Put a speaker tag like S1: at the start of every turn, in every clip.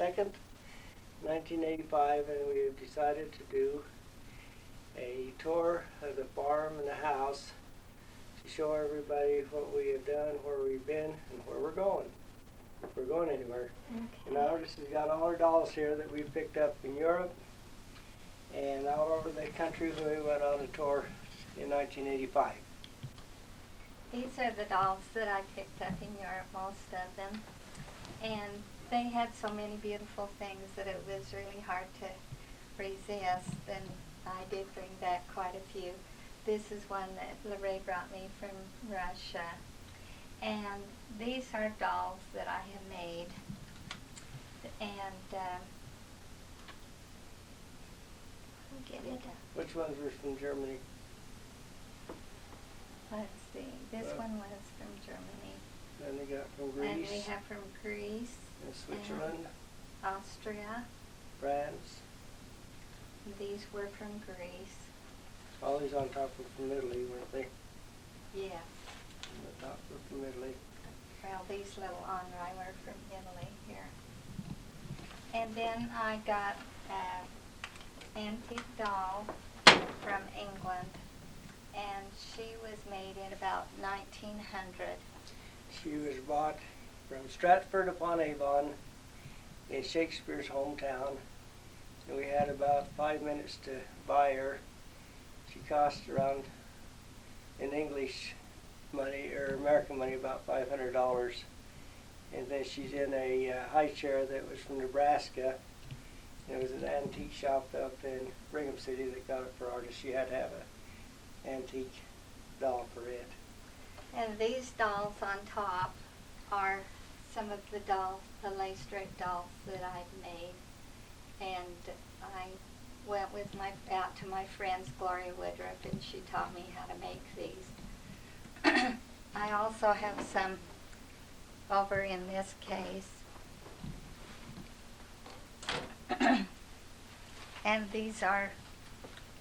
S1: 2nd, 1985, and we have decided to do a tour of the farm and the house to show everybody what we have done, where we've been, and where we're going. If we're going anywhere.
S2: Okay.
S1: And Ardis has got all our dolls here that we picked up in Europe and all over the country when we went on a tour in 1985.
S2: These are the dolls that I picked up in Europe, most of them. And they had so many beautiful things that it was really hard to resist. And I did bring back quite a few. This is one that Lorraine brought me from Russia. And these are dolls that I have made. And I'll get it.
S1: Which ones were from Germany?
S2: Let's see. This one was from Germany.
S1: Then they got from Greece.
S2: And we have from Greece.
S1: And Switzerland.
S2: And Austria.
S1: France.
S2: These were from Greece.
S1: All these on top were from Italy, weren't they?
S2: Yeah.
S1: The top were from Italy.
S2: Well, these little Onrai were from Italy here. And then I got an antique doll from England. And she was made in about 1900.
S1: She was bought from Stratford-upon-Avon in Shakespeare's hometown. And we had about 5 minutes to buy her. She cost around, in English money, or American money, about $500. And then she's in a high chair that was from Nebraska. And it was an antique shop up in Brigham City that got it for Ardis. She had to have an antique doll for it.
S2: And these dolls on top are some of the dolls, the lace draped dolls that I've made. And I went out to my friend's Gloria Woodruff, and she taught me how to make these. I also have some over in this case. And these are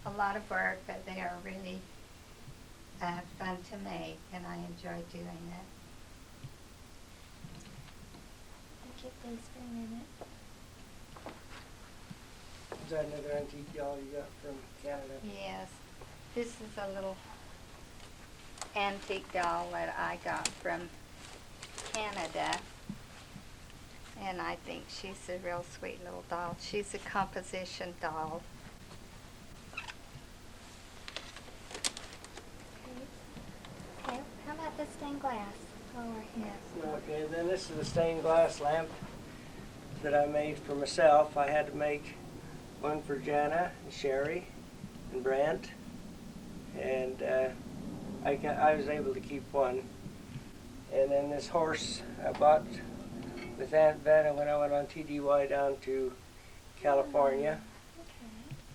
S2: a lot of work, but they are really fun to make, and I enjoy doing it. I'll get these for a minute.
S1: Is that another antique doll you got from Canada?
S2: Yes. This is a little antique doll that I got from Canada. And I think she's a real sweet little doll. She's a composition doll.
S3: Okay, how about the stained glass over here?
S1: Okay, then this is a stained glass lamp that I made for myself. I had to make one for Jana and Sherry and Brant, and I was able to keep one. And then this horse I bought with Aunt Vanna when I went on TDY down to California.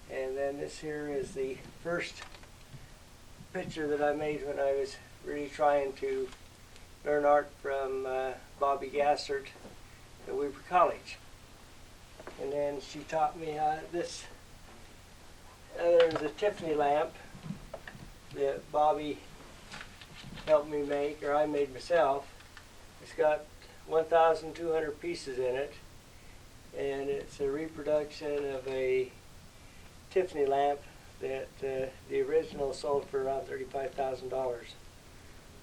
S3: Okay.
S1: And then this here is the first picture that I made when I was really trying to learn art from Bobby Gassert at Weber College. And then she taught me this. There's a Tiffany lamp that Bobby helped me make, or I made myself. It's got 1,200 pieces in it, and it's a reproduction of a Tiffany lamp that the original sold for around $35,000.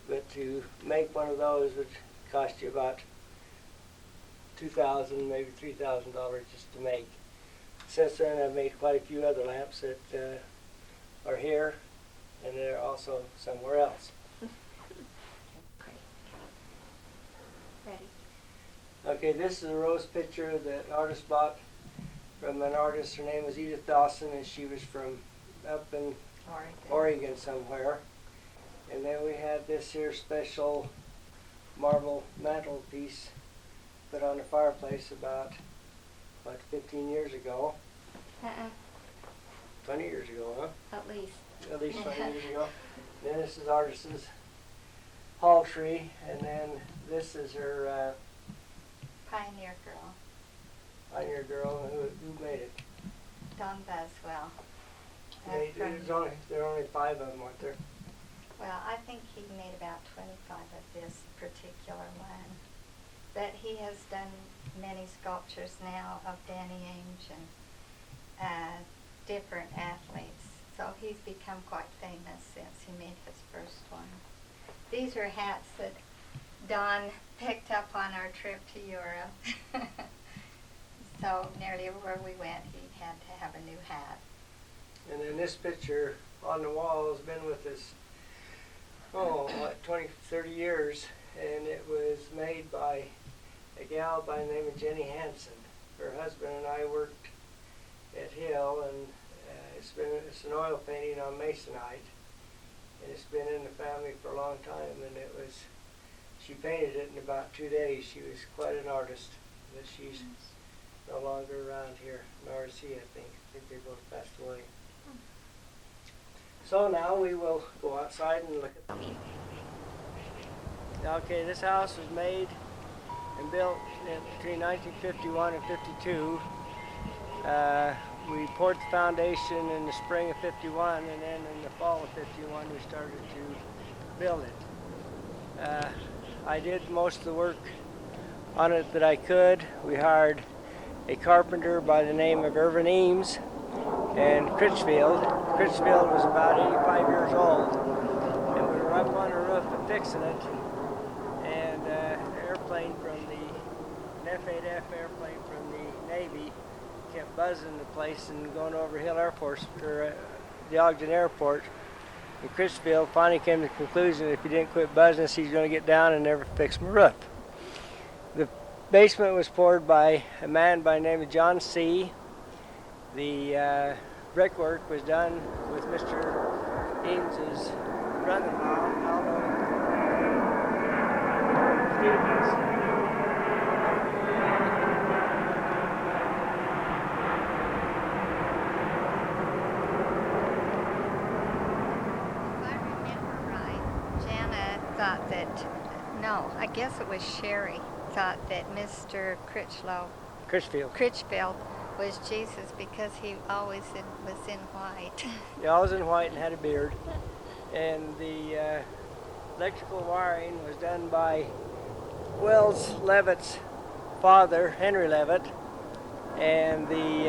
S1: But to make one of those would cost you about $2,000, maybe $3,000 just to make. Since then, I've made quite a few other lamps that are here, and they're also somewhere else.
S2: Ready?
S1: Okay, this is a rose picture that Ardis bought from an artist. Her name was Edith Dawson, and she was from up in Oregon somewhere. And then we had this here special marble mantelpiece put on the fireplace about 15 years ago. 20 years ago, huh?
S2: At least.
S1: At least 20 years ago. Then this is Ardis's hall tree, and then this is her
S2: Pioneer Girl.
S1: Pioneer Girl. Who made it?
S2: Don Buswell.
S1: There are only 5 of them, weren't there?
S2: Well, I think he made about 25 of this particular one. but he has done many sculptures now of Danny Ainge and different athletes. So he's become quite famous since he made his first one. These are hats that Don picked up on our trip to Europe. So nearly everywhere we went, he had to have a new hat.
S1: And then this picture on the wall has been with us, like 20, 30 years, and it was made by a gal by the name of Jenny Hansen. Her husband and I worked at Hill, and it's an oil painting on masonite, and it's been in the family for a long time. And she painted it in about 2 days. She was quite an artist, but she's no longer around here. Nor is he, I think. I think they both passed away. So now we will go outside and look at them. Okay, this house was made and built between 1951 and 52. We poured the foundation in the spring of 51, and then in the fall of 51 we started to build it. I did most of the work on it that I could. We hired a carpenter by the name of Irvin Eames in Critchfield. Critchfield was about 85 years old, and we were up on the roof and fixing it, and an airplane from an F-8F airplane from the Navy kept buzzing the place and going over Hill Air Force, or the Ogden Airport. And Critchfield finally came to the conclusion that if he didn't quit buzzing us, he's going to get down and never fix my roof. The basement was poured by a man by the name of John C. The brickwork was done with Mr. Eames's brother-in-law, Aldo Stevens.
S2: Thought that, no, I guess it was Sherry, thought that Mr. Critchfield was Jesus because he always was in white.
S1: He always in white and had a beard. And the electrical wiring was done by Wells Levitt's father, Henry Levitt. And the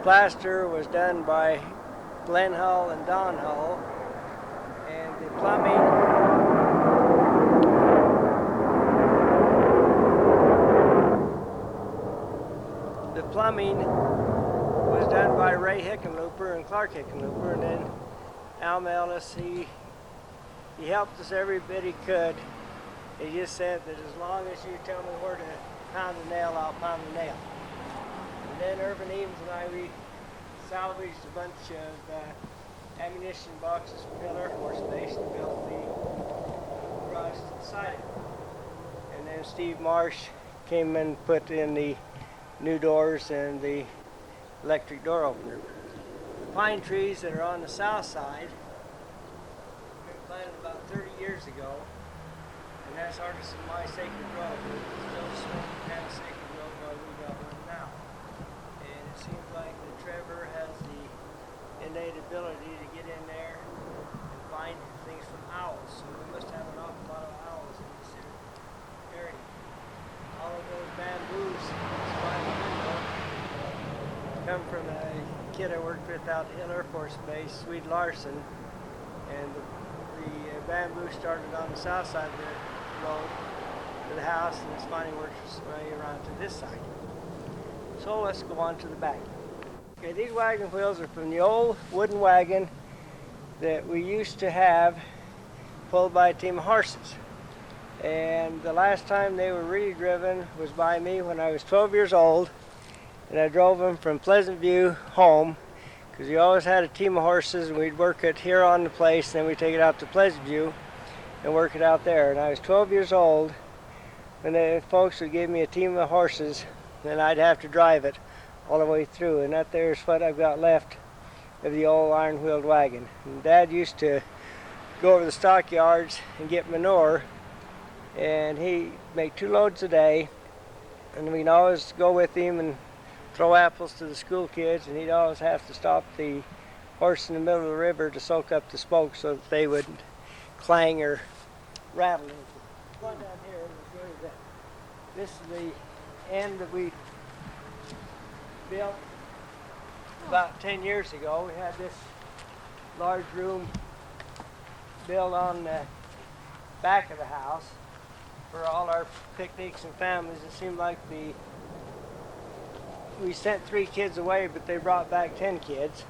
S1: plaster was done by Glenn Hull and Don Hull. And the plumbing was done by Ray Hickenlooper and Clark Hickenlooper, and then Al Ellis, he helped us every bit he could. He just said that as long as you tell me where to pound the nail, I'll pound the nail. And then Irvin Eames and I, we salvaged a bunch of ammunition boxes from Hill Air Force Base and built the garage to the side. And then Steve Marsh came and put in the new doors and the electric door opener. The pine trees that are on the south side were planted about 30 years ago, and that's Artisan My Sacred Road. It's still a small kind of sacred road while we got one now. And it seems like that Trevor has the innate ability to get in there and find things from owls. So we must have an awful lot of owls in this area. All of those bamboos come from a kid I worked with out at Hill Air Force Base, Swede Larson, and the bamboo started on the south side of the road to the house, and it's finally worked its way around to this side. So let's go on to the back. Okay, these wagon wheels are from the old wooden wagon that we used to have pulled by a team of horses. And the last time they were really driven was by me when I was 12 years old, and I drove them from Pleasant View home, because we always had a team of horses, and we'd work it here on the place, and then we'd take it out to Pleasant View and work it out there. And I was 12 years old when the folks would give me a team of horses, and I'd have to drive it all the way through, and that there's what I've got left of the old iron-wheeled wagon. And Dad used to go over the stockyards and get manure, and he'd make 2 loads a day, and we'd always go with him and throw apples to the school kids, and he'd always have to stop the horse in the middle of the river to soak up the smoke so that they wouldn't clang or rattle. One down here was This is the end that we built about 10 years ago. We had this large room built on the back of the house for all our picnics and families. It seemed like we sent 3 kids away, but they brought back 10 kids.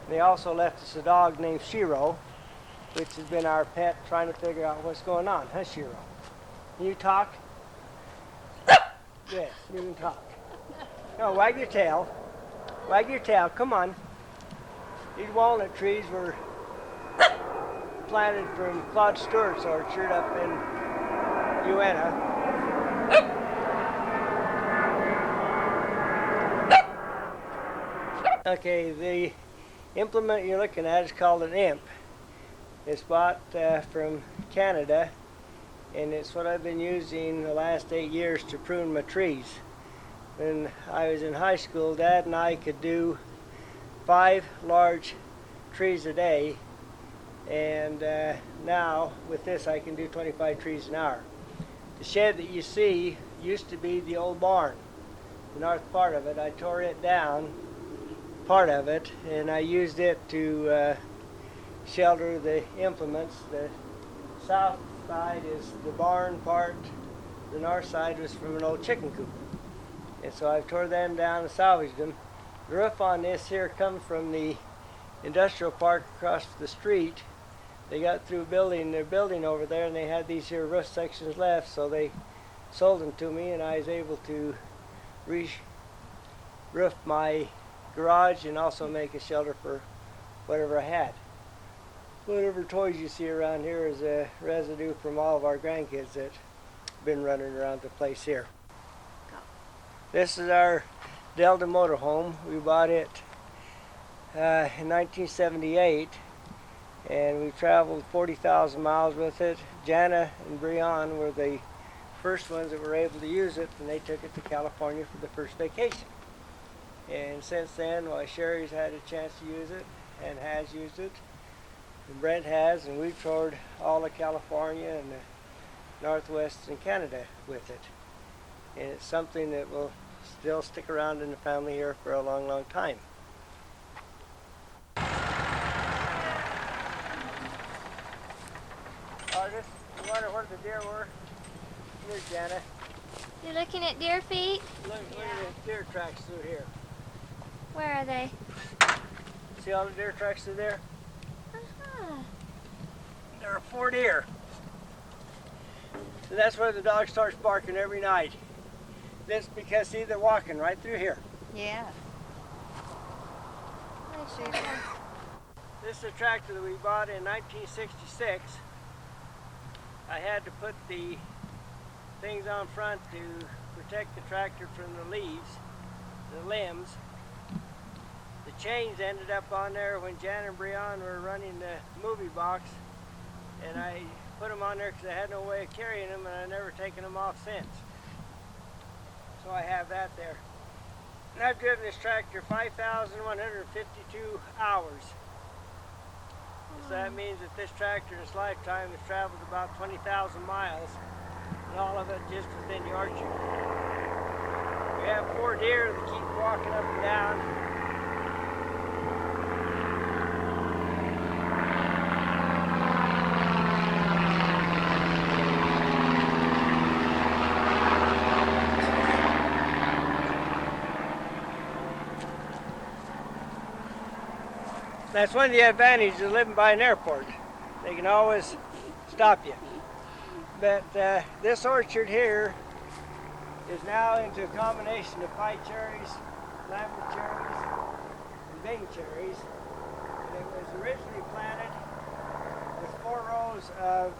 S1: They also left us a dog named Shiro, which has been our pet, trying to figure out what's going on. Huh, Shiro? Can you talk? Yes, you can talk. No, wag your tail. Wag your tail. Come on. These walnut trees were planted from Claude Stewart's orchard up in Uena. Okay, the implement you're looking at is called an imp. It's bought from Canada, and it's what I've been using the last 8 years to prune my trees. When I was in high school, Dad and I could do 5 large trees a day, and now with this I can do 25 trees an hour. The shed that you see used to be the old barn, the north part of it. I tore it down, part of it, and I used it to shelter the implements. The south side is the barn part, the north side was from an old chicken coop. And so I've tore them down and salvaged them. The roof on this here comes from the industrial park across the street. They got through building their building over there, and they had these here roof sections left, so they sold them to me, and I was able to re-roof my garage and also make a shelter for whatever I had. Whatever toys you see around here is a residue from all of our grandkids that have been running around the place here. This is our Delta motorhome. We bought it in 1978, and we traveled 40,000 miles with it. Jana and Brian were the first ones that were able to use it, and they took it to California for the first vacation. And since then, Sherry's had a chance to use it and has used it, and Brent has, and we've toured all of California and the Northwest and Canada with it. And it's something that will still stick around in the family here for a long, long time. Ardis, you wonder where the deer were? Here's Jana.
S3: You're looking at deer feet?
S1: Look at the deer tracks through here.
S3: Where are they?
S1: See all the deer tracks through there?
S3: Uh-huh.
S1: There are 4 deer. So that's where the dog starts barking every night. That's because, see, they're walking right through here.
S2: Yeah.
S3: Hi, Shooter.
S1: This is a tractor that we bought in 1966. I had to put the things on front to protect the tractor from the leaves, the limbs. The chains ended up on there when Jan and Brian were running the movie box, and I put them on there because I had no way of carrying them, and I've never taken them off since. So I have that there. And I've driven this tractor 5,152 hours. So that means that this tractor in its lifetime has traveled about 20,000 miles, and all of it just within the orchard. We have 4 deer that keep walking up and down. That's one of the advantages of living by an airport. They can always stop you. But this orchard here is now into a combination of pie cherries, lambert cherries, and Bing cherries. And it was originally planted with 4 rows of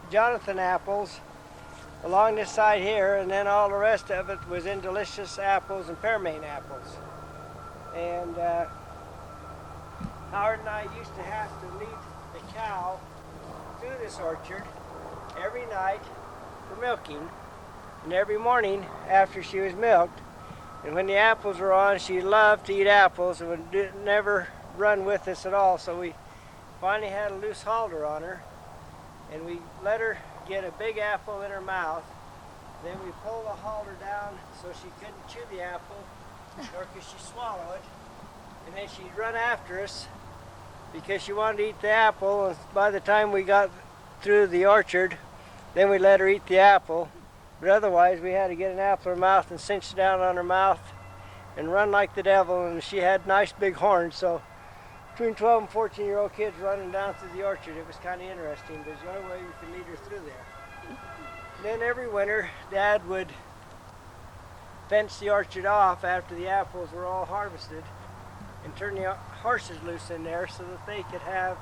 S1: Jonathan apples along this side here, and then all the rest of it was in delicious apples and pearmain apples. And Howard and I used to have to lead the cow through this orchard every night for milking, and every morning after she was milked. And when the apples were on, she loved to eat apples and would never run with us at all. So we finally had a loose halter on her, and we let her get a big apple in her mouth, Then we pulled the halter down so she couldn't chew the apple, nor could she swallow it. And then she'd run after us because she wanted to eat the apple. And by the time we got through the orchard, then we let her eat the apple. But otherwise, we had to get an apple in her mouth and cinch it down on her mouth and run like the devil. And she had nice big horns, so between 12 and 14-year-old kids running down through the orchard, it was kind of interesting, but it's the only way we could lead her through there. And then every winter, Dad would fence the orchard off after the apples were all harvested and turn the horses loose in there so that they could have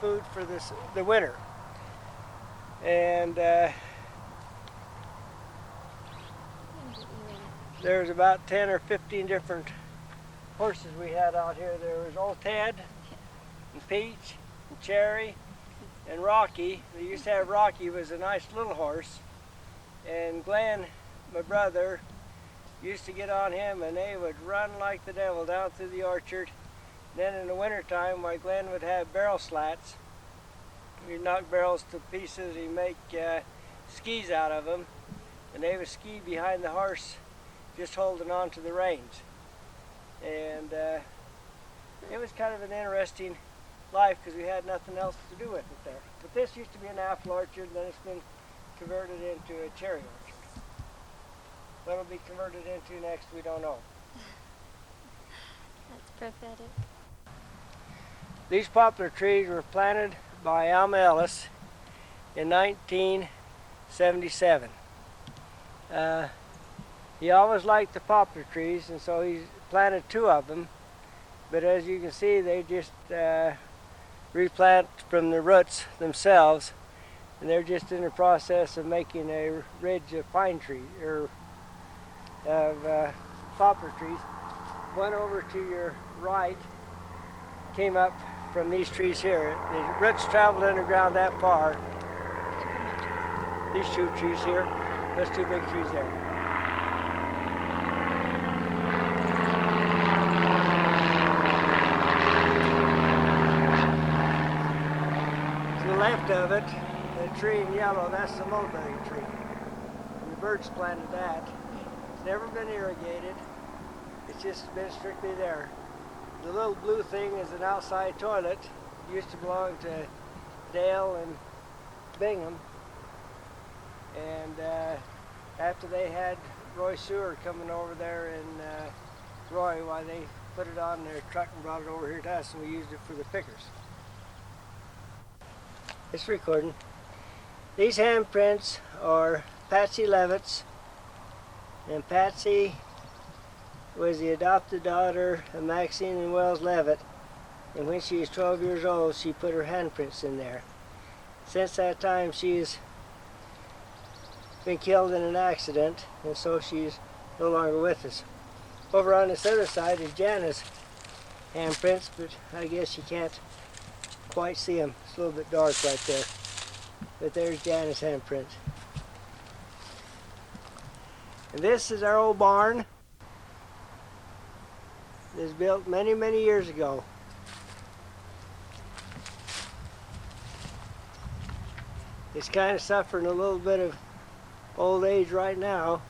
S1: food for the winter. And there's about 10 or 15 different horses we had out here. There was Old Ted and Peach and Cherry and Rocky. We used to have Rocky, was a nice little horse. And Glenn, my brother, used to get on him and they would run like the devil down through the orchard. Then in the wintertime, while Glenn would have barrel slats, we'd knock barrels to pieces, he'd make skis out of them, and they would ski behind the horse, just holding on to the reins. And it was kind of an interesting life because we had nothing else to do with it there. But this used to be an apple orchard, and then it's been converted into a cherry orchard. What it'll be converted into next, we don't know.
S3: That's prophetic.
S1: These poplar trees were planted by Ellis in 1977. He always liked the poplar trees, and so he planted 2 of them. But as you can see, they just replant from the roots themselves, and they're just in the process of making a ridge of pine trees or of poplar trees. One over to your right came up from these trees here. The roots traveled underground that far. These 2 trees here, those 2 big trees there. To the left of it, the tree in yellow, that's the mulberry tree. And the birds planted that. It's never been irrigated. It's just been strictly there. The little blue thing is an outside toilet. It used to belong to Dale and Bingham. And after they had Roy Sewer coming over there in Roy, why they put it on their truck and brought it over here to us, and we used it for the pickers. It's recording. These handprints are Patsy Levitt's, and Patsy was the adopted daughter of Maxine and Wells Levitt, and when she was 12 years old, she put her handprints in there. Since that time, she's been killed in an accident, and so she's no longer with us. Over on this other side is Jana's handprints, but I guess you can't quite see them. It's a little bit dark right there. But there's Jana's handprint. And this is our old barn. It was built many, many years ago. It's kind of suffering a little bit of old age right now,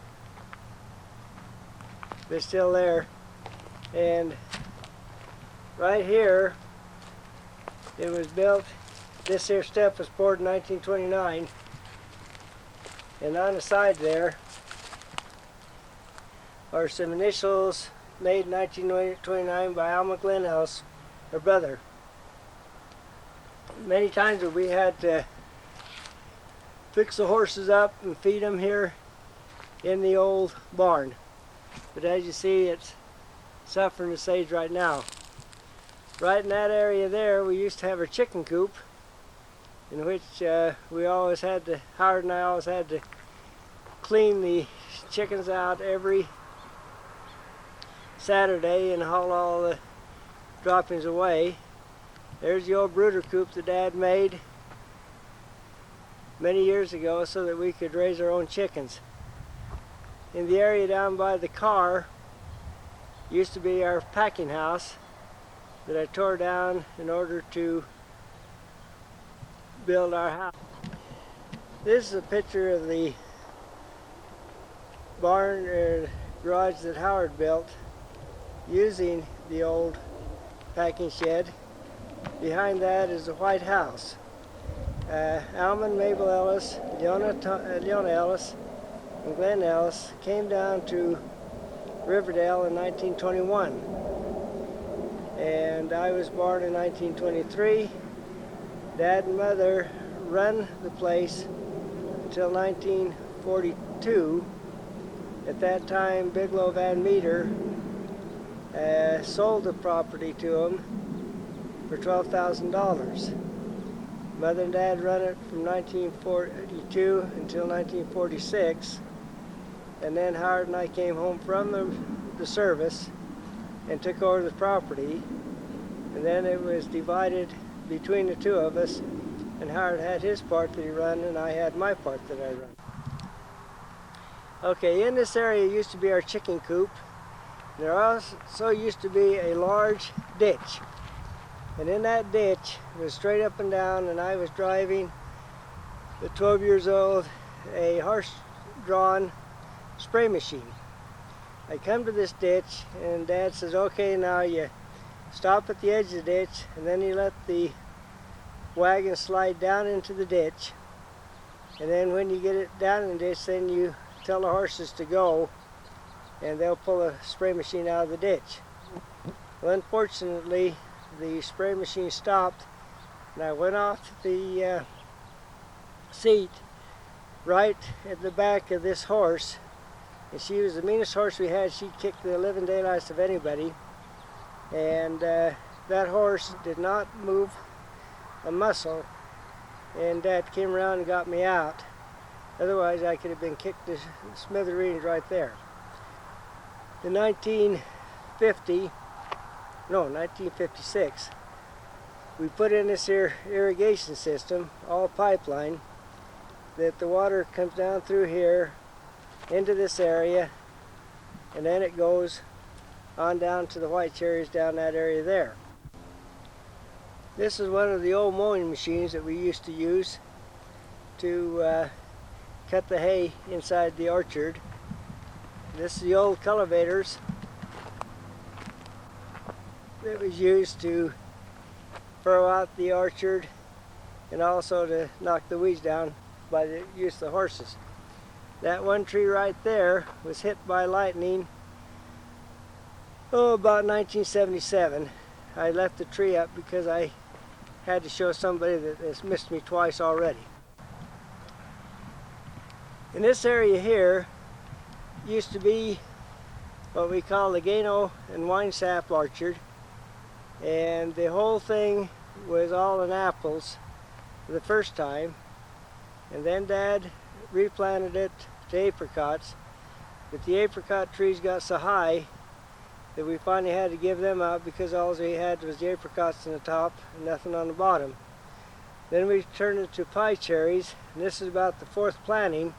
S1: but it's still there. And right here, it was built, this here step was poured in 1929, and on the side there are some initials made in 1929 by Alma Glenn Ellis, her brother. Many times we had to fix the horses up and feed them here in the old barn. But as you see, it's suffering this age right now. Right in that area there, we used to have a chicken coop, in which we always had to, Howard and I always had to clean the chickens out every Saturday and haul all the droppings away. There's the old brooder coop that Dad made many years ago so that we could raise our own chickens. In the area down by the car used to be our packing house that I tore down in order to build our house. This is a picture of the barn or garage that Howard built using the old packing shed. Behind that is the White House. Alman, Mabel Ellis, Leona Ellis, and Glenn Ellis came down to Riverdale in 1921. And I was born in 1923. Dad and Mother run the place until 1942. At that time, Bigelow Van Meter sold the property to him for $12,000. Mother and Dad run it from 1942 until 1946, and then Howard and I came home from the service and took over the property, and then it was divided between the two of us, and Howard had his part that he run and I had my part that I run. Okay, in this area used to be our chicken coop. There also used to be a large ditch. And in that ditch, it was straight up and down, and I was driving, at 12 years old, a horse-drawn spray machine. I come to this ditch, and Dad says, okay, now you stop at the edge of the ditch, and then you let the wagon slide down into the ditch. And then when you get it down in the ditch, then you tell the horses to go, and they'll pull a spray machine out of the ditch. Well, unfortunately, the spray machine stopped, and I went off the seat right at the back of this horse, and she was the meanest horse we had. She kicked the living daylights of anybody, and that horse did not move a muscle, and Dad came around and got me out. Otherwise, I could have been kicked to smithereens right there. In 1956, we put in this here irrigation system, all pipeline, that the water comes down through here into this area, and then it goes on down to the white cherries down that area there. This is one of the old mowing machines that we used to use to cut the hay inside the orchard. This is the old cultivators that was used to furrow out the orchard and also to knock the weeds down by the use of the horses. That one tree right there was hit by lightning about 1977. I left the tree up because I had to show somebody that has missed me twice already. In this area here used to be what we call the Gano and Wine Sap Orchard, and the whole thing was all in apples for the first time, and then Dad replanted it to apricots, but the apricot trees got so high that we finally had to give them up because all we had was the apricots on the top and nothing on the bottom. Then we turned it to pie cherries, and this is about the fourth planting.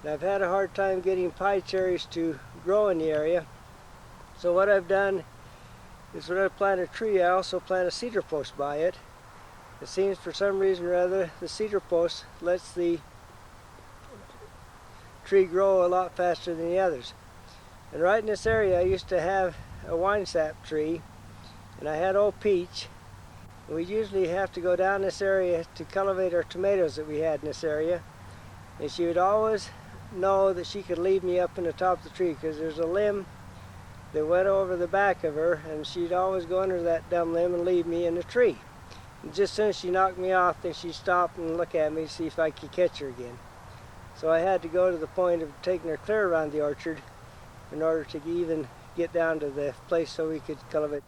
S1: And I've had a hard time getting pie cherries to grow in the area. So what I've done is when I plant a tree, I also plant a cedar post by it. It seems for some reason or other the cedar post lets the tree grow a lot faster than the others. And right in this area I used to have a wine sap tree, and I had old Peach. And we usually have to go down this area to cultivate our tomatoes that we had in this area. And she would always know that she could leave me up in the top of the tree because there's a limb that went over the back of her, and she'd always go under that dumb limb and leave me in the tree. And just as soon as she knocked me off, then she'd stop and look at me to see if I could catch her again. So I had to go to the point of taking her clear around the orchard in order to even get down to the place so we could cultivate.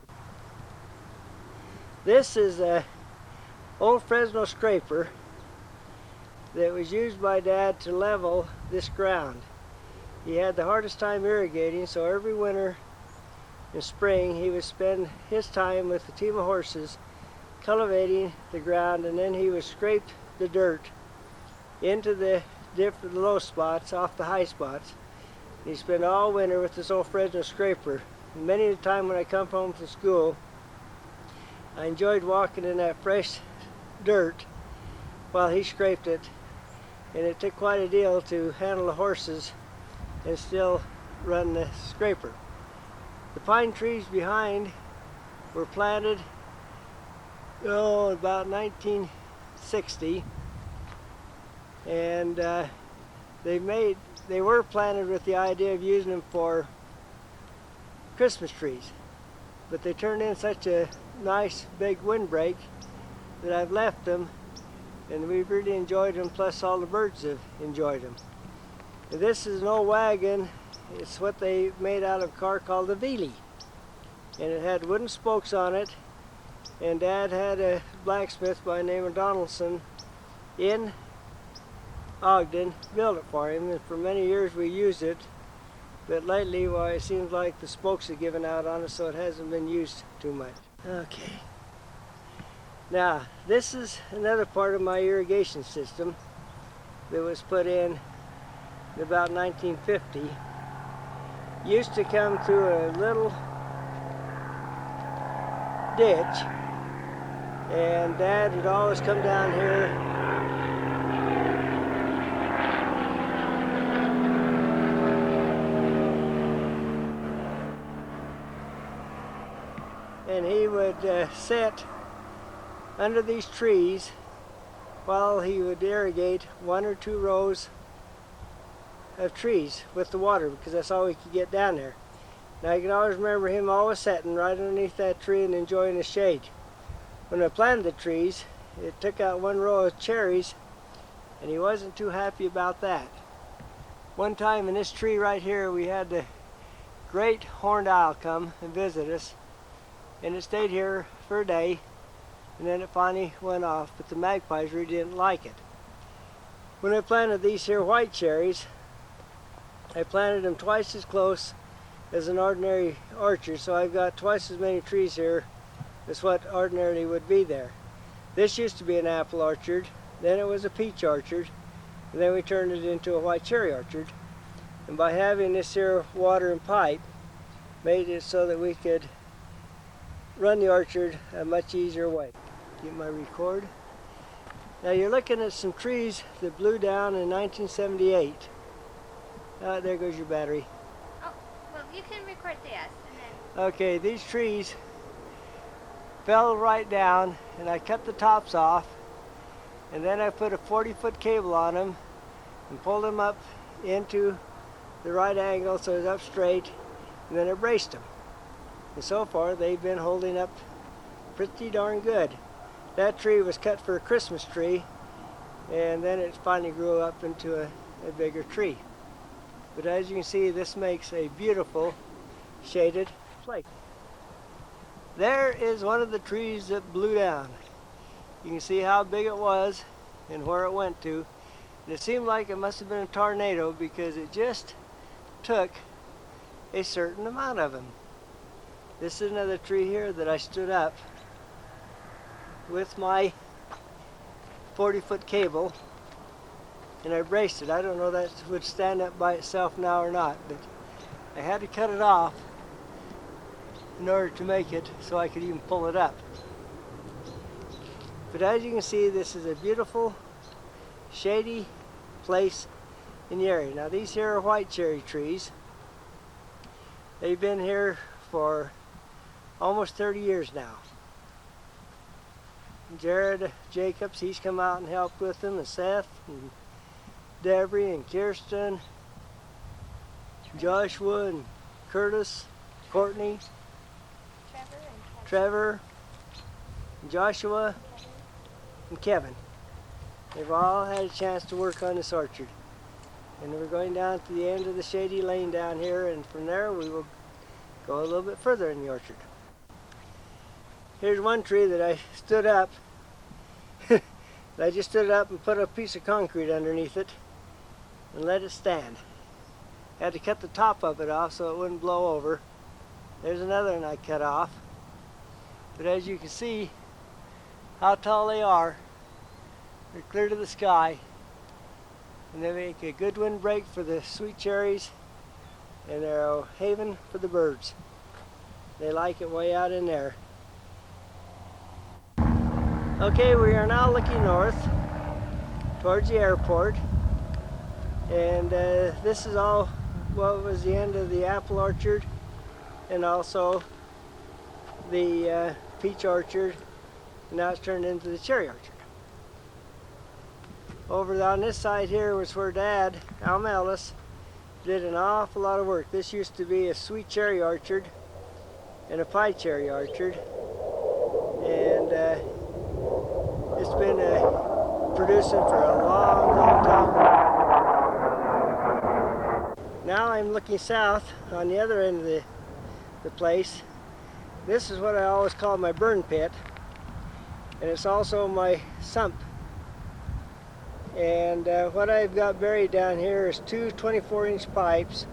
S1: This is an old Fresno scraper that was used by Dad to level this ground. He had the hardest time irrigating, so every winter and spring he would spend his time with a team of horses cultivating the ground, and then he would scrape the dirt into the different low spots off the high spots. He spent all winter with this old Fresno scraper. And many a time when I come home from school, I enjoyed walking in that fresh dirt while he scraped it and it took quite a deal to handle the horses and still run the scraper. The pine trees behind were planted about 1960, and they were planted with the idea of using them for Christmas trees, but they turned in such a nice big windbreak that I've left them, and we've really enjoyed them, plus all the birds have enjoyed them. And this is an old wagon. It's what they made out of a car called a Wheelie, and it had wooden spokes on it, and Dad had a blacksmith by the name of Donaldson in Ogden build it for him, and for many years we used it, but lately, well, it seems like the spokes have given out on it, so it hasn't been used too much. Okay. Now, this is another part of my irrigation system that was put in about 1950. Used to come through a little ditch, and Dad would always come down here and he would sit under these trees while he would irrigate 1 or 2 rows of trees with the water, because that's all we could get down there. Now I can always remember him always sitting right underneath that tree and enjoying the shade. When I planted the trees, it took out 1 row of cherries, and he wasn't too happy about that. One time in this tree right here, we had the great horned owl come and visit us, and it stayed here for a day, and then it finally went off, but the magpies really didn't like it. When I planted these here white cherries, I planted them twice as close as an ordinary orchard, so I've got twice as many trees here as what ordinarily would be there. This used to be an apple orchard, then it was a peach orchard, and then we turned it into a white cherry orchard. And by having this here water and pipe, made it so that we could run the orchard a much easier way. Get my record. Now you're looking at some trees that blew down in 1978. There goes your battery.
S3: Oh, well, you can record this and then.
S1: Okay, these trees fell right down, and I cut the tops off, and then I put a 40-foot cable on them and pulled them up into the right angle so it's up straight, and then I braced them. And so far they've been holding up pretty darn good. That tree was cut for a Christmas tree, and then it finally grew up into a bigger tree. But as you can see, this makes a beautiful shaded place. There is one of the trees that blew down. You can see how big it was and where it went to. And it seemed like it must have been a tornado, because it just took a certain amount of them. This is another tree here that I stood up with my 40-foot cable, and I braced it. I don't know that would stand up by itself now or not, but I had to cut it off in order to make it so I could even pull it up. But as you can see, this is a beautiful shady place in the area. Now these here are white cherry trees. They've been here for almost 30 years now. Jared Jacobs, he's come out and helped with them, and Seth, and Debbie, and Kirsten, Joshua, and Curtis, Courtney, Trevor, and Joshua, and Kevin. They've all had a chance to work on this orchard. And we're going down to the end of the shady lane down here, and from there we will go a little bit further in the orchard. Here's one tree that I stood up. I just stood up and put a piece of concrete underneath it and let it stand. Had to cut the top of it off so it wouldn't blow over. There's another one I cut off. But as you can see how tall they are, they're clear to the sky, and they make a good windbreak for the sweet cherries, and they're a haven for the birds. They like it way out in there. Okay, we are now looking north towards the airport. And this is all what was the end of the apple orchard, and also the peach orchard, and now it's turned into the cherry orchard. Over on this side here was where Dad, Don and Ardis Ellis, did an awful lot of work. This used to be a sweet cherry orchard and a pie cherry orchard, and it's been producing for a long, long time. Now I'm looking south on the other end of the place. This is what I always call my burn pit, and it's also my sump. And what I've got buried down here is two 24-inch pipes,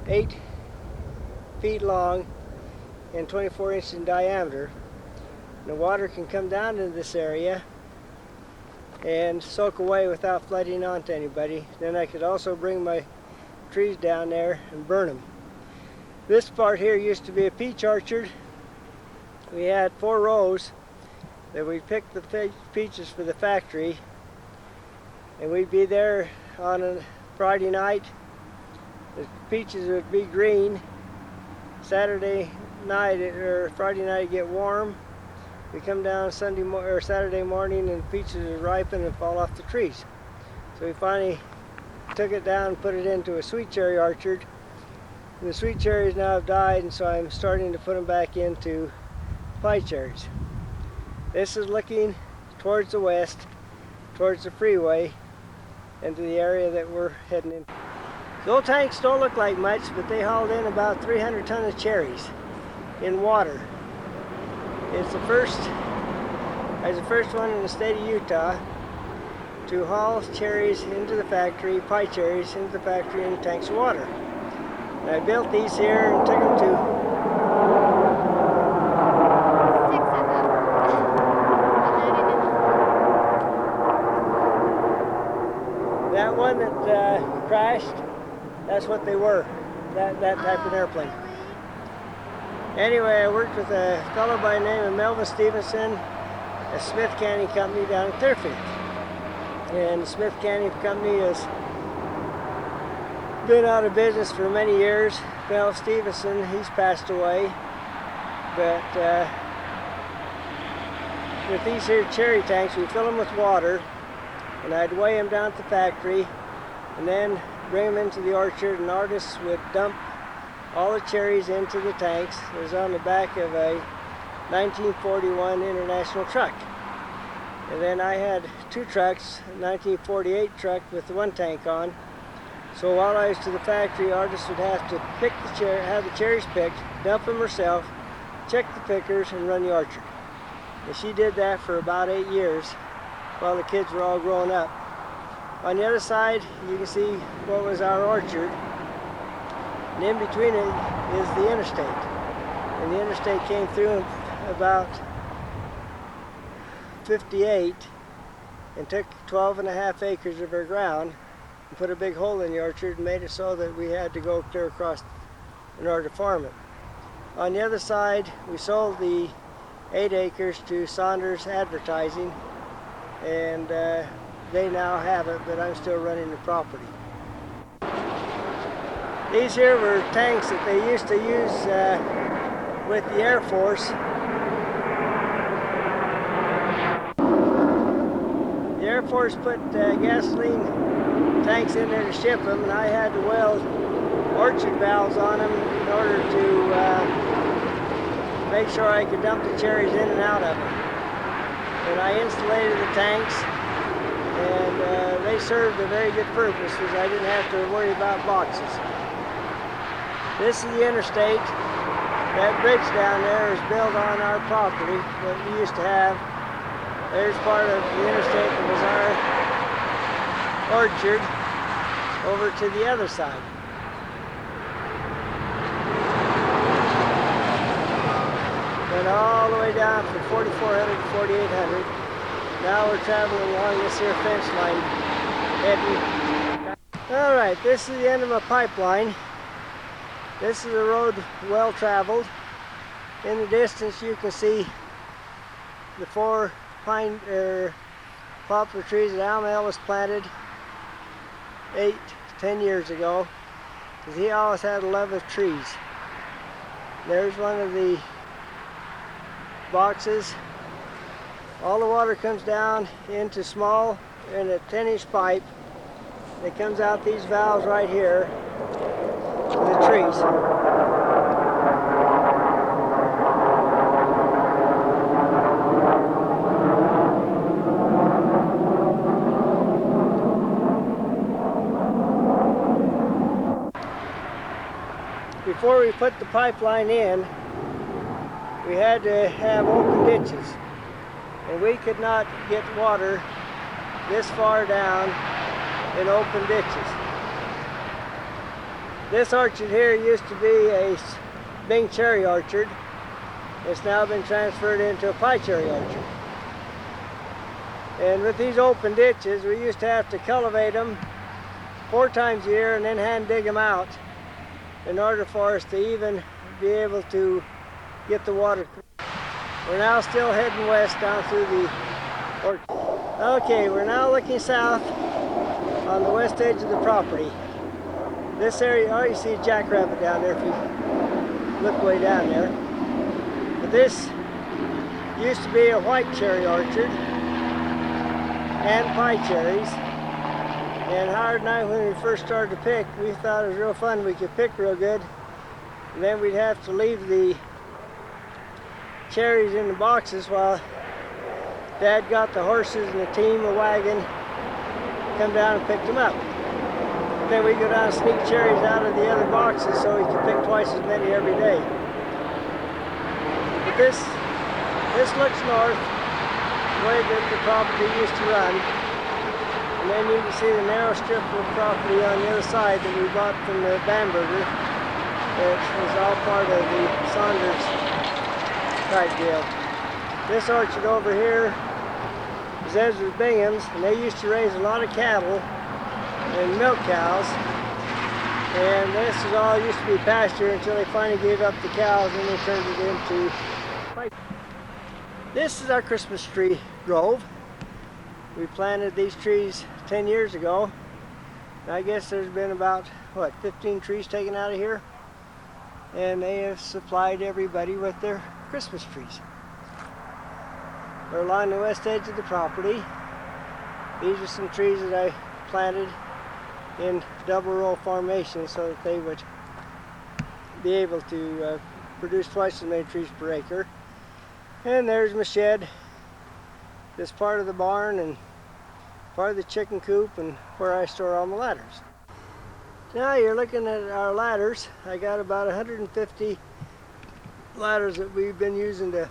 S1: 8 feet long and 24 inches in diameter. And the water can come down into this area and soak away without flooding onto anybody. Then I could also bring my trees down there and burn them. This part here used to be a peach orchard. We had 4 rows that we picked the peaches for the factory, and we'd be there on a Friday night. The peaches would be green. Saturday night or Friday night it'd get warm. We come down Saturday morning and the peaches would ripen and fall off the trees. So we finally took it down and put it into a sweet cherry orchard. And the sweet cherries now have died, and so I'm starting to put them back into pie cherries. This is looking towards the west, towards the freeway, into the area that we're heading in. Those tanks don't look like much, but they hauled in about 300 tons of cherries in water. I was the first one in the state of Utah to haul cherries into the factory, pie cherries into the factory in tanks of water. And I built these here and took them to
S3: 6 of them.
S1: that one that crashed. That's what they were, that type of airplane. Anyway, I worked with a fellow by the name of Melvin Stevenson, a Smith Canning company down in Clearfield. And the Smith Canning company has been out of business for many years. Mel Stevenson, he's passed away. But with these here cherry tanks, we fill them with water, and I'd weigh them down at the factory, and then bring them into the orchard, and artists would dump all the cherries into the tanks. It was on the back of a 1941 International truck. And then I had 2 trucks, a 1948 truck with the 1 tank on. So while I was to the factory, artists would have to pick have the cherries picked, dump them herself, check the pickers, and run the orchard. And she did that for about 8 years while the kids were all growing up. On the other side, you can see what was our orchard. And in between it is the interstate. And the interstate came through about 58 and took 12.5 acres of our ground and put a big hole in the orchard and made it so that we had to go clear across in order to farm it. On the other side, we sold the 8 acres to Saunders Advertising, and they now have it, but I'm still running the property. These here were tanks that they used to use with the Air Force. The Air Force put gasoline tanks in there to ship them, and I had to weld orchard valves on them in order to make sure I could dump the cherries in and out of them. And I insulated the tanks, and they served a very good purpose because I didn't have to worry about boxes. This is the interstate. That bridge down there is built on our property that we used to have. There's part of the interstate that was our orchard over to the other side. Went all the way down from 4,400 to 4,800. Now we're traveling along this here fence line heading. All right, this is the end of my pipeline. This is a road well traveled. In the distance you can see the 4 poplar trees that Don and Ardis Ellis planted 8, 10 years ago, because he always had a love of trees. There's one of the boxes. All the water comes down into small, in a 10-inch pipe. It comes out these valves right here to the trees. Before we put the pipeline in, we had to have open ditches, and we could not get water this far down in open ditches. This orchard here used to be a Bing cherry orchard. It's now been transferred into a pie cherry orchard. And with these open ditches, we used to have to cultivate them 4 times a year and then hand dig them out in order for us to even be able to get the water. We're now still heading west down through the orchard. Okay, we're now looking south on the west edge of the property. This area, oh, you see a jackrabbit down there if you look way down there. But this used to be a white cherry orchard and pie cherries. And Howard and I, when we first started to pick, we thought it was real fun. We could pick real good. And then we'd have to leave the cherries in the boxes while Dad got the horses and the team, a wagon, come down and pick them up. Then we go down and sneak cherries out of the other boxes so we could pick twice as many every day. But this looks north, the way that the property used to run. And then you can see the narrow strip of property on the other side that we bought from the Bamberger. It was all part of the Saunders type deal. This orchard over here is Ezra Bingham's, and they used to raise a lot of cattle and milk cows. And this is all used to be pasture until they finally gave up the cows and they turned it into pipe. This is our Christmas tree grove. We planted these trees 10 years ago. And I guess there's been about, 15 trees taken out of here? And they have supplied everybody with their Christmas trees. We're along the west edge of the property. These are some trees that I planted in double row formation so that they would be able to produce twice as many trees per acre. And there's my shed. This part of the barn and part of the chicken coop and where I store all my ladders. Now you're looking at our ladders. I got about 150 ladders that we've been using to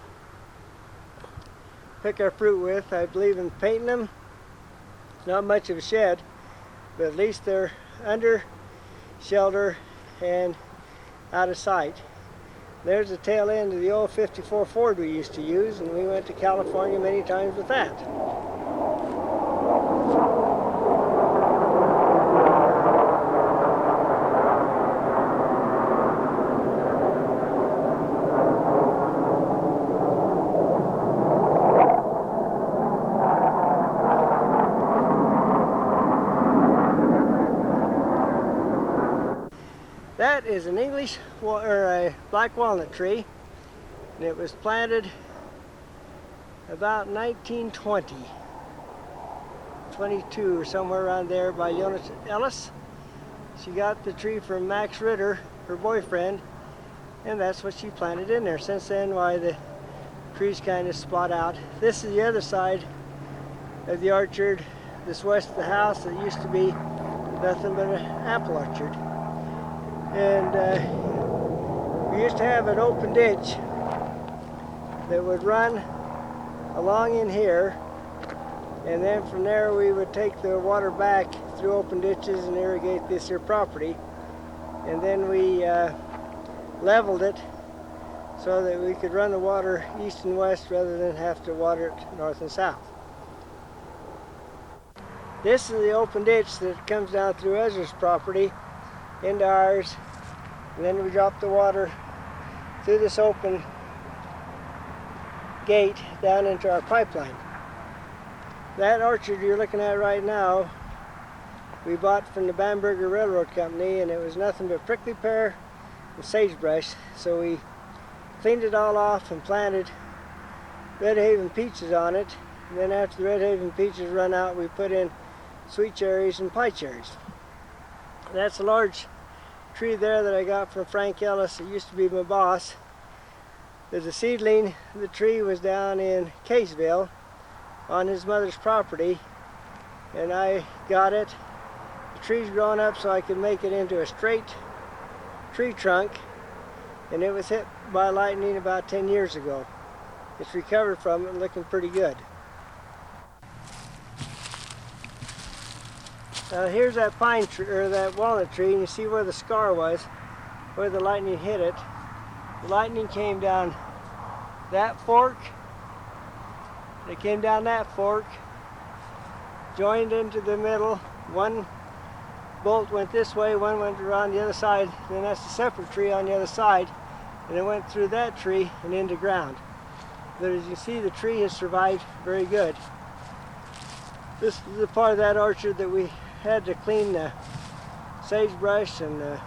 S1: pick our fruit with. I believe in painting them. It's not much of a shed, but at least they're under shelter and out of sight. There's the tail end of the old 54 Ford we used to use, and we went to California many times with that. That is an a black walnut tree, and it was planted about 1920, 22 or somewhere around there by Don Ellis. She got the tree from Max Ritter, her boyfriend, and that's what she planted in there. Since then, why the trees kind of spot out. This is the other side of the orchard, this west of the house that used to be nothing but an apple orchard. And we used to have an open ditch that would run along in here, and then from there we would take the water back through open ditches and irrigate this here property. And then we leveled it so that we could run the water east and west rather than have to water it north and south. This is the open ditch that comes down through Ezra's property into ours, and then we drop the water through this open gate down into our pipeline. That orchard you're looking at right now we bought from the Bamberger Railroad Company, and it was nothing but prickly pear and sagebrush. So we cleaned it all off and planted Red Haven peaches on it. And then after the Red Haven peaches run out, we put in sweet cherries and pie cherries. That's a large tree there that I got from Frank Ellis. It used to be my boss. There's a seedling. The tree was down in Kaysville on his mother's property, and I got it. The tree's grown up so I could make it into a straight tree trunk, and it was hit by lightning about 10 years ago. It's recovered from it and looking pretty good. Here's that pine tree, or that walnut tree, and you see where the scar was, where the lightning hit it. The lightning came down that fork. It came down that fork, joined into the middle. One bolt went this way, one went around the other side. Then that's a separate tree on the other side, and it went through that tree and into ground. But as you see, the tree has survived very good. This is a part of that orchard that we had to clean the sagebrush and the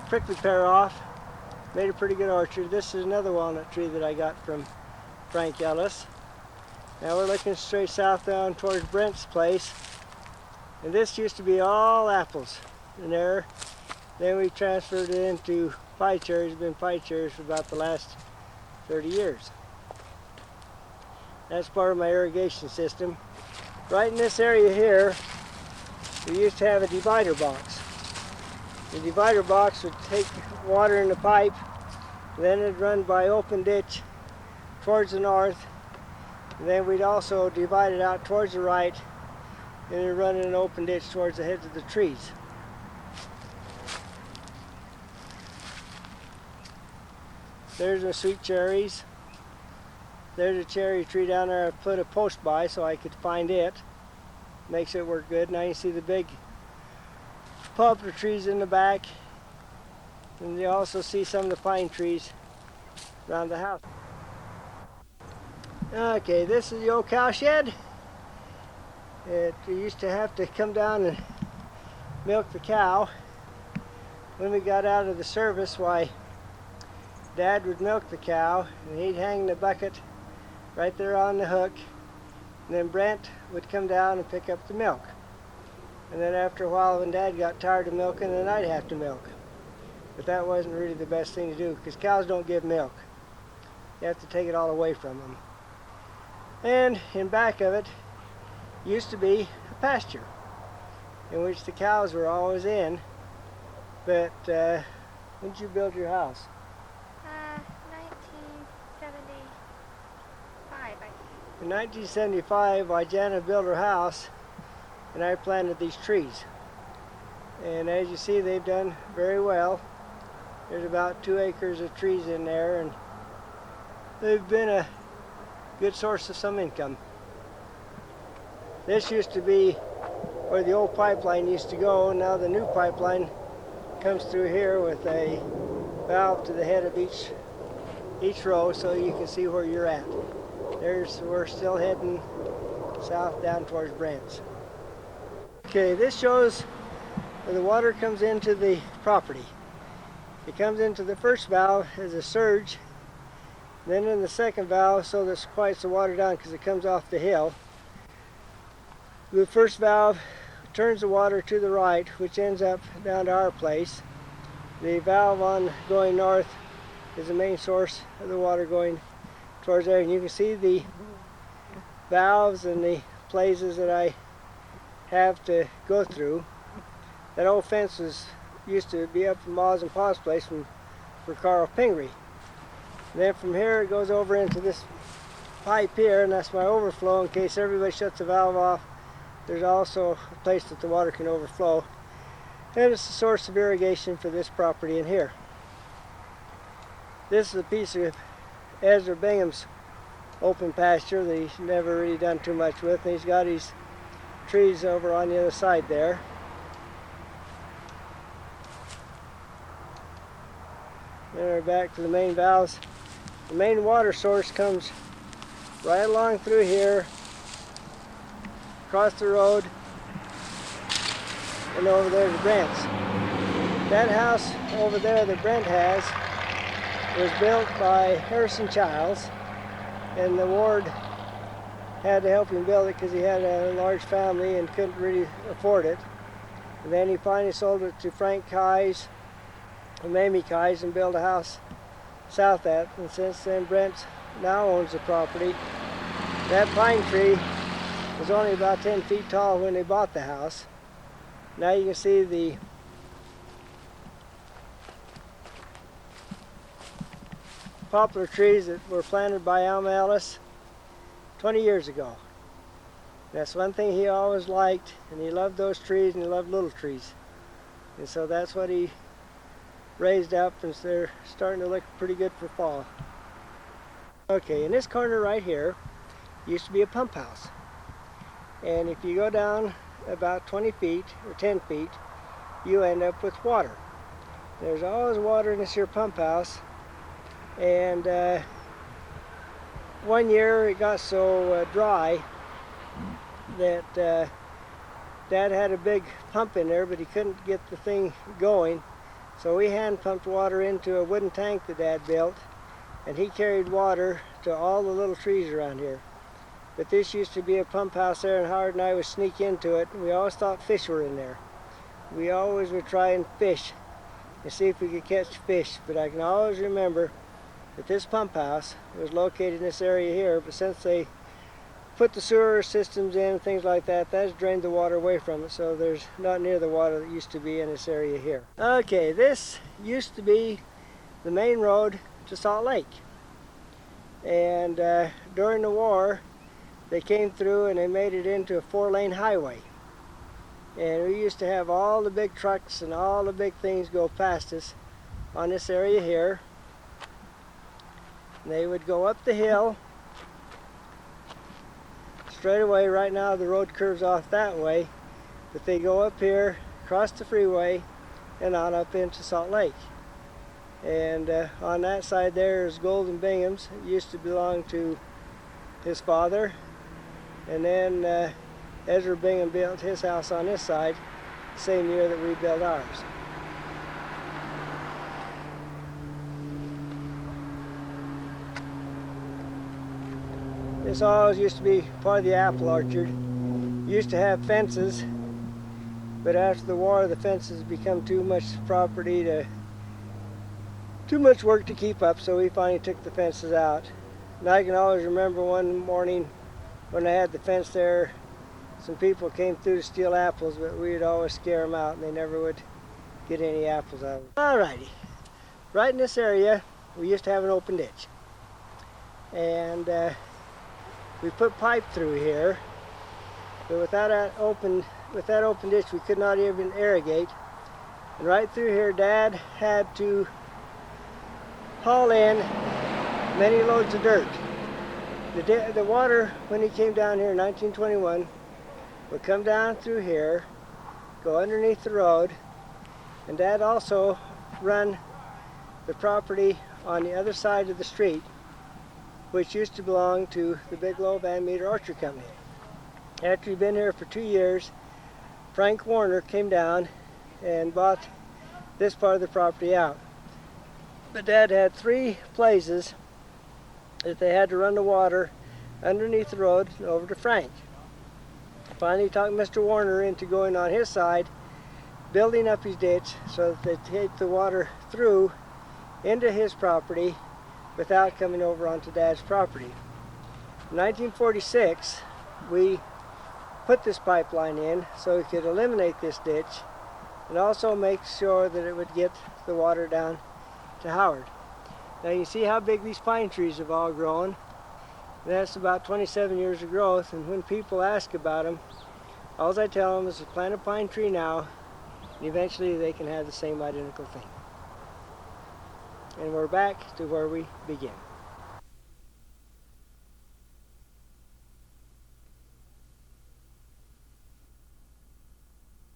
S1: prickly pear off. Made a pretty good orchard. This is another walnut tree that I got from Frank Ellis. Now we're looking straight south down towards Brent's place. And this used to be all apples in there. Then we transferred it into pie cherries. It's been pie cherries for about the last 30 years. That's part of my irrigation system. Right in this area here, we used to have a divider box. The divider box would take water in the pipe, then it'd run by open ditch towards the north, and then we'd also divide it out towards the right, and it'd run in an open ditch towards the heads of the trees. There's the sweet cherries. There's a cherry tree down there I put a post by so I could find it. Makes it work good. Now you see the big poplar trees in the back, and you also see some of the pine trees around the house. Okay, this is the old cow shed. We used to have to come down and milk the cow. When we got out of the service, why, Dad would milk the cow, and he'd hang the bucket right there on the hook, and then Brent would come down and pick up the milk. And then after a while, when Dad got tired of milking, then I'd have to milk. But that wasn't really the best thing to do, because cows don't give milk. You have to take it all away from them. And in back of it used to be a pasture, in which the cows were always in. But when did you build your house?
S3: 1975, I think.
S1: In 1975, Jana built her house, and I planted these trees. And as you see, they've done very well. There's about 2 acres of trees in there, and they've been a good source of some income. This used to be where the old pipeline used to go. Now the new pipeline comes through here with a valve to the head of each row, so you can see where you're at. We're still heading south down towards Brent's. Okay, this shows where the water comes into the property. It comes into the first valve as a surge, then in the second valve, so this quiets the water down because it comes off the hill. The first valve turns the water to the right, which ends up down to our place. The valve on going north is the main source of the water going towards there, and you can see the valves and the places that I have to go through. That old fence used to be up from Oz and Pa's place for Carl Pingree. And then from here it goes over into this pipe here, and that's my overflow in case everybody shuts the valve off. There's also a place that the water can overflow. And it's the source of irrigation for this property in here. This is a piece of Ezra Bingham's open pasture that he's never really done too much with. And he's got his trees over on the other side there. Then we're back to the main valves. The main water source comes right along through here, across the road, and over there to Brent's. That house over there that Brent has was built by Harrison Childs, and the ward had to help him build it because he had a large family and couldn't really afford it. And then he finally sold it to Frank Keyes and Mamie Keyes and built a house south that. And since then, Brent now owns the property. That pine tree was only about 10 feet tall when they bought the house. Now you can see the poplar trees that were planted by Ellis 20 years ago. That's one thing he always liked, and he loved those trees, and he loved little trees. And so that's what he raised up, and they're starting to look pretty good for fall. Okay, in this corner right here used to be a pump house. And if you go down about 20 feet or 10 feet, you end up with water. There's always water in this here pump house. And one year it got so dry that Dad had a big pump in there, but he couldn't get the thing going. So we hand pumped water into a wooden tank that Dad built, and he carried water to all the little trees around here. But this used to be a pump house there, and Howard and I would sneak into it, and we always thought fish were in there. We always would try and fish and see if we could catch fish, but I can always remember that this pump house was located in this area here, but since they put the sewer systems in and things like that, that's drained the water away from it, so there's not near the water that used to be in this area here. Okay, this used to be the main road to Salt Lake. And during the war, they came through and they made it into a 4-lane highway. And we used to have all the big trucks and all the big things go past us on this area here. And they would go up the hill straight away. Right now the road curves off that way, but they go up here, across the freeway, and on up into Salt Lake. And on that side there is Golden Bingham's. It used to belong to his father. And then Ezra Bingham built his house on this side the same year that we built ours. This always used to be part of the apple orchard. Used to have fences, but after the war the fences become too much property too much work to keep up, so we finally took the fences out. And I can always remember one morning when I had the fence there, some people came through to steal apples, but we'd always scare them out and they never would get any apples out of them. Alrighty, right in this area we used to have an open ditch. And we put pipe through here, but with that open ditch we could not even irrigate. And right through here Dad had to haul in many loads of dirt. The water, when he came down here in 1921, would come down through here, go underneath the road, and Dad also run the property on the other side of the street, which used to belong to the Bigelow Van Meter Orchard Company. After he'd been here for 2 years, Frank Warner came down and bought this part of the property out. But Dad had 3 places that they had to run the water underneath the road and over to Frank. Finally talked Mr. Warner into going on his side, building up his ditch so that they'd take the water through into his property without coming over onto Dad's property. In 1946, we put this pipeline in so we could eliminate this ditch and also make sure that it would get the water down to Howard. Now you see how big these pine trees have all grown. That's about 27 years of growth, and when people ask about them, all I tell them is to plant a pine tree now, and eventually they can have the same identical thing. And we're back to where we begin.